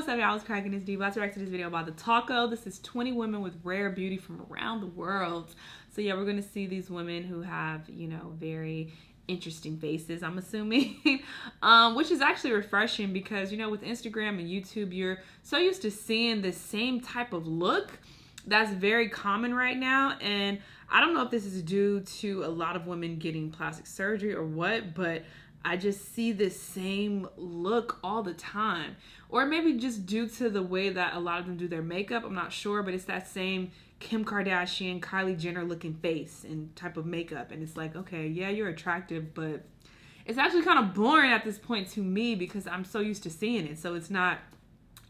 What's up, y'all? It's cracking this D. About to react to this video about the taco. This is 20 women with rare beauty from around the world. So yeah, we're gonna see these women who have, you know, very interesting faces, I'm assuming. Which is actually refreshing because, you know, with Instagram and YouTube, you're so used to seeing the same type of look that's very common right now. And I don't know if this is due to a lot of women getting plastic surgery or what, but I just see this same look all the time. Or maybe just due to the way that a lot of them do their makeup. I'm not sure, but it's that same Kim Kardashian, Kylie Jenner looking face and type of makeup. And it's like, okay, yeah, you're attractive, but it's actually kind of boring at this point to me because I'm so used to seeing it. So it's not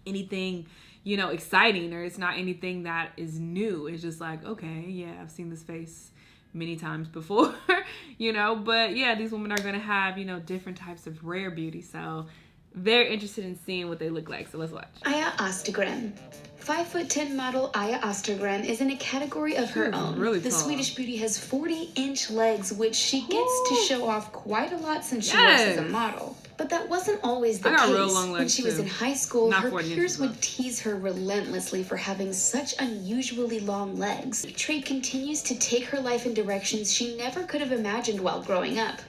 anything, you know, exciting, or it's not anything that is new. It's just like, okay, yeah, I've seen this face many times before, you know. But yeah, these women are gonna have, you know, different types of rare beauty, so very interested in seeing what they look like. So let's watch. Aya Östergren. 5'10" model Aya Östergren is in a category of her own. Really the tall. Swedish beauty has 40-inch legs, which she gets to show off quite a lot since she works as a model. But that wasn't always the case. Real long legs when she was too. in high school, Not her 40 peers inches, would tease her relentlessly for having such unusually long legs. The trait continues to take her life in directions she never could have imagined while growing up.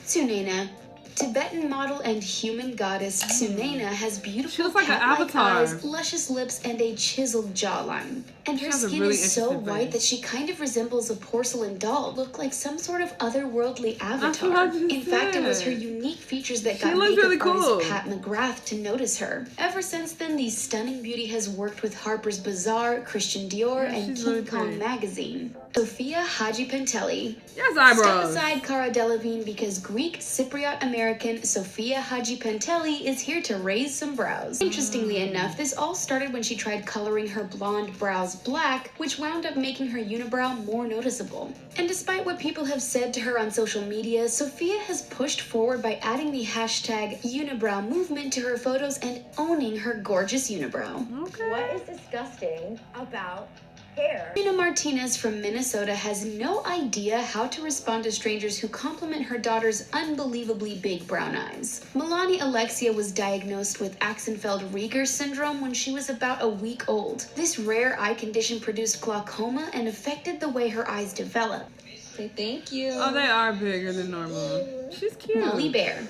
Sunena. Tibetan model and human goddess Sunena has beautiful like an cat-like avatar. eyes, luscious lips, and a chiseled jawline. And her has a skin really is so interesting white face. that she kind of resembles a porcelain doll, look like some sort of otherworldly That's what avatar. I just In fact, it was said. her unique features that She got looks makeup really cool. artist Pat McGrath to notice her. Ever since then, the stunning beauty has worked with Harper's Bazaar, Christian Dior, Yeah, and she's King really Kong pretty. magazine. Sophia Hajipentelli. Yes, Step eyebrows. aside Cara Delevingne because Greek Cypriot American Sophia Hajipentelli is here to raise some brows. Interestingly enough, this all started when she tried coloring her blonde brows black, which wound up making her unibrow more noticeable. And despite what people have said to her on social media, Sophia has pushed forward by adding the hashtag unibrow movement to her photos and owning her gorgeous unibrow. Okay. What is disgusting about hair? Gina Martinez from Minnesota has no idea how to respond to strangers who compliment her daughter's unbelievably big brown eyes. Milani Alexia was diagnosed with Axenfeld-Rieger syndrome when she was about a week old. This rare eye condition produced glaucoma and affected the way her eyes develop. Say thank you. Oh, they are bigger than normal. She's cute. Molly Bear.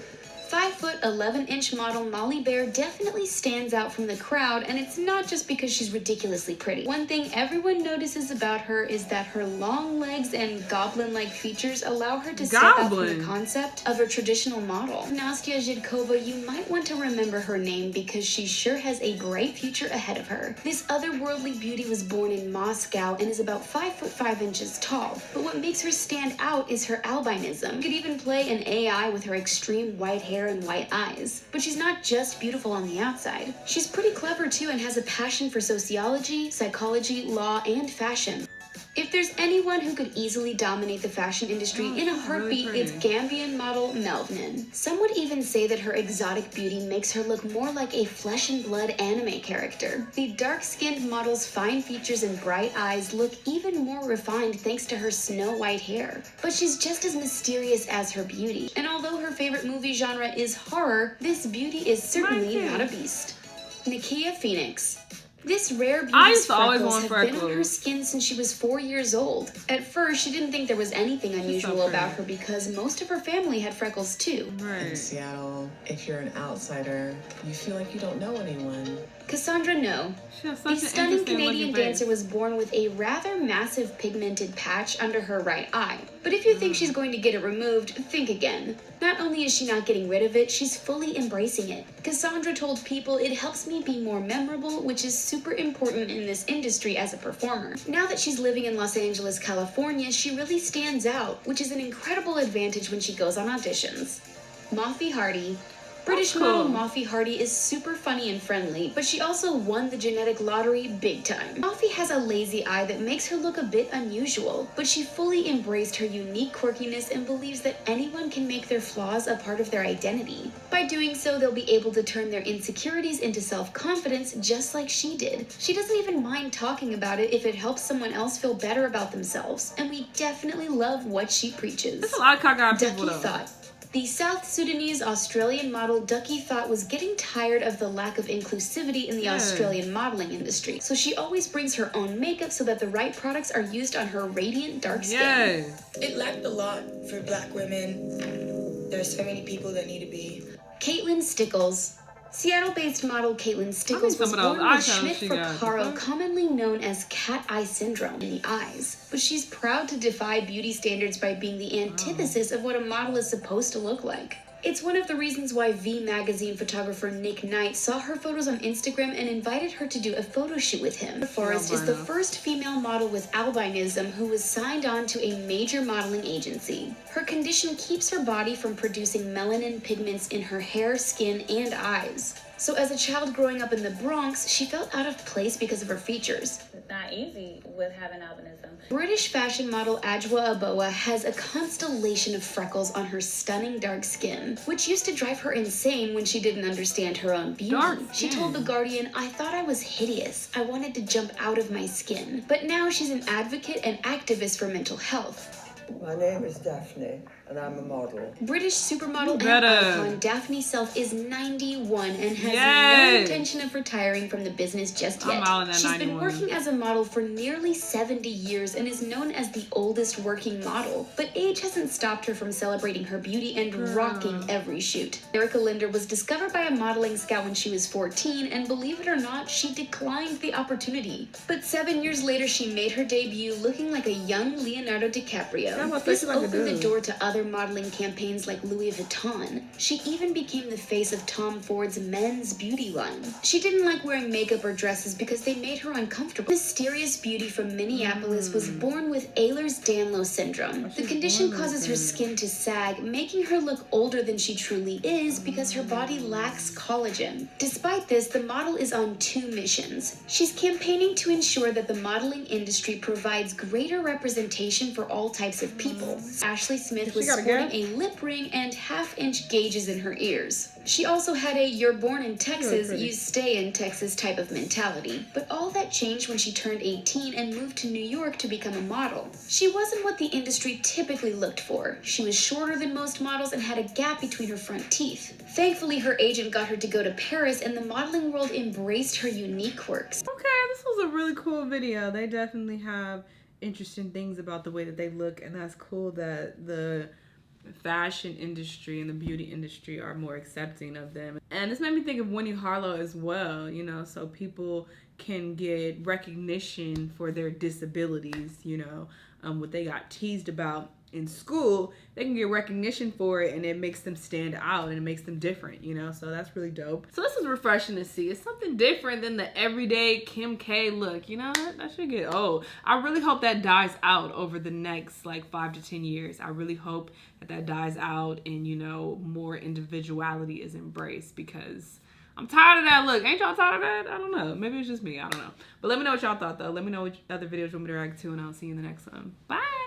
5'11" model Molly Bear definitely stands out from the crowd, and it's not just because she's ridiculously pretty. One thing everyone notices about her is that her long legs and goblin-like features allow her to step out from the concept of a traditional model. Nastya Zhidkova, you might want to remember her name because she sure has a bright future ahead of her. This otherworldly beauty was born in Moscow and is about 5'5" tall. But what makes her stand out is her albinism. You could even play an AI with her extreme white hair and white eyes. But she's not just beautiful on the outside. She's pretty clever too and has a passion for sociology, psychology, law, and fashion. If there's anyone who could easily dominate the fashion industry in a heartbeat, it's Gambian model Melvin. Some would even say that her exotic beauty makes her look more like a flesh and blood anime character. The dark-skinned model's fine features and bright eyes look even more refined thanks to her snow white hair. But she's just as mysterious as her beauty. And although her favorite movie genre is horror, this beauty is certainly not a beast. Nakia Phoenix. This rare beauty's freckles have been on her skin since she was 4 years old. At first, she didn't think there was anything unusual about her because most of her family had freckles too. In Seattle, if you're an outsider, you feel like you don't know anyone. Cassandra No. The stunning Canadian dancer was born with a rather massive pigmented patch under her right eye. But if you think she's going to get it removed, think again. Not only is she not getting rid of it, she's fully embracing it. Cassandra told people, "It helps me be more memorable, which is super important in this industry as a performer." Now that she's living in Los Angeles, California, she really stands out, which is an incredible advantage when she goes on auditions. Mafi Hardy. British model Mafi Hardy is super funny and friendly, but she also won the genetic lottery big time. Mafi has a lazy eye that makes her look a bit unusual, but she fully embraced her unique quirkiness and believes that anyone can make their flaws a part of their identity. By doing so, they'll be able to turn their insecurities into self-confidence just like she did. She doesn't even mind talking about it if it helps someone else feel better about themselves, and we definitely love what she preaches. That's a lot of cockeyed people, Ducky though. Thought. The South Sudanese Australian model Ducky thought was getting tired of the lack of inclusivity in the Australian modeling industry, so she always brings her own makeup so that the right products are used on her radiant dark skin. It lacked a lot for black women. There's so many people that need to be. Caitlin Stickles. Seattle-based model Caitlin Stickles was born with Schmidt-Vaccaro, commonly known as cat eye syndrome in the eyes. But she's proud to defy beauty standards by being the antithesis of what a model is supposed to look like. It's one of the reasons why V Magazine photographer Nick Knight saw her photos on Instagram and invited her to do a photo shoot with him. Forrest is the first female model with albinism who was signed on to a major modeling agency. Her condition keeps her body from producing melanin pigments in her hair, skin, and eyes. So as a child growing up in the Bronx, she felt out of place because of her features. It's not easy with having albinism. British fashion model Adwoa Aboa has a constellation of freckles on her stunning dark skin, which used to drive her insane when she didn't understand her own beauty. She told The Guardian, "I thought I was hideous. I wanted to jump out of my skin." But now she's an advocate and activist for mental health. My name is Daphne, and I'm a model. British supermodel and icon Daphne Self is 91 and has no intention of retiring from the business just yet. She's been working as a model for nearly 70 years and is known as the oldest working model. But age hasn't stopped her from celebrating her beauty and rocking every shoot. Erica Linder was discovered by a modeling scout when she was 14, and believe it or not, she declined the opportunity. But 7 years later, she made her debut looking like a young Leonardo DiCaprio. This opened the door to other modeling campaigns like Louis Vuitton. She even became the face of Tom Ford's men's beauty line. She didn't like wearing makeup or dresses because they made her uncomfortable. Mysterious beauty from Minneapolis was born with Ehlers-Danlos syndrome. The condition causes her skin to sag, making her look older than she truly is because her body lacks collagen. Despite this, the model is on 2 missions. She's campaigning to ensure that the modeling industry provides greater representation for all types of people. Ashley Smith was sporting a lip ring and half-inch gauges in her ears. She also had a "you're born in Texas, you stay in Texas" type of mentality. But all that changed when she turned 18 and moved to New York to become a model. She wasn't what the industry typically looked for. She was shorter than most models and had a gap between her front teeth. Thankfully, her agent got her to go to Paris, and the modeling world embraced her unique quirks. Okay, this was a really cool video. They definitely have interesting things about the way that they look, and that's cool that the fashion industry and the beauty industry are more accepting of them. And this made me think of Winnie Harlow as well, you know, so people can get recognition for their disabilities, you know, what they got teased about in school, they can get recognition for it, and it makes them stand out and it makes them different, you know, so that's really dope. So this is refreshing to see. It's something different than the everyday Kim K look, you know. That should get old. I really hope that dies out over the next like 5 to 10 years. I really hope that dies out and, you know, more individuality is embraced, because I'm tired of that look. Ain't y'all tired of that? I don't know. Maybe it's just me. I don't know. But let me know what y'all thought, though. Let me know what other videos you want me to react to, and I'll see you in the next one. Bye.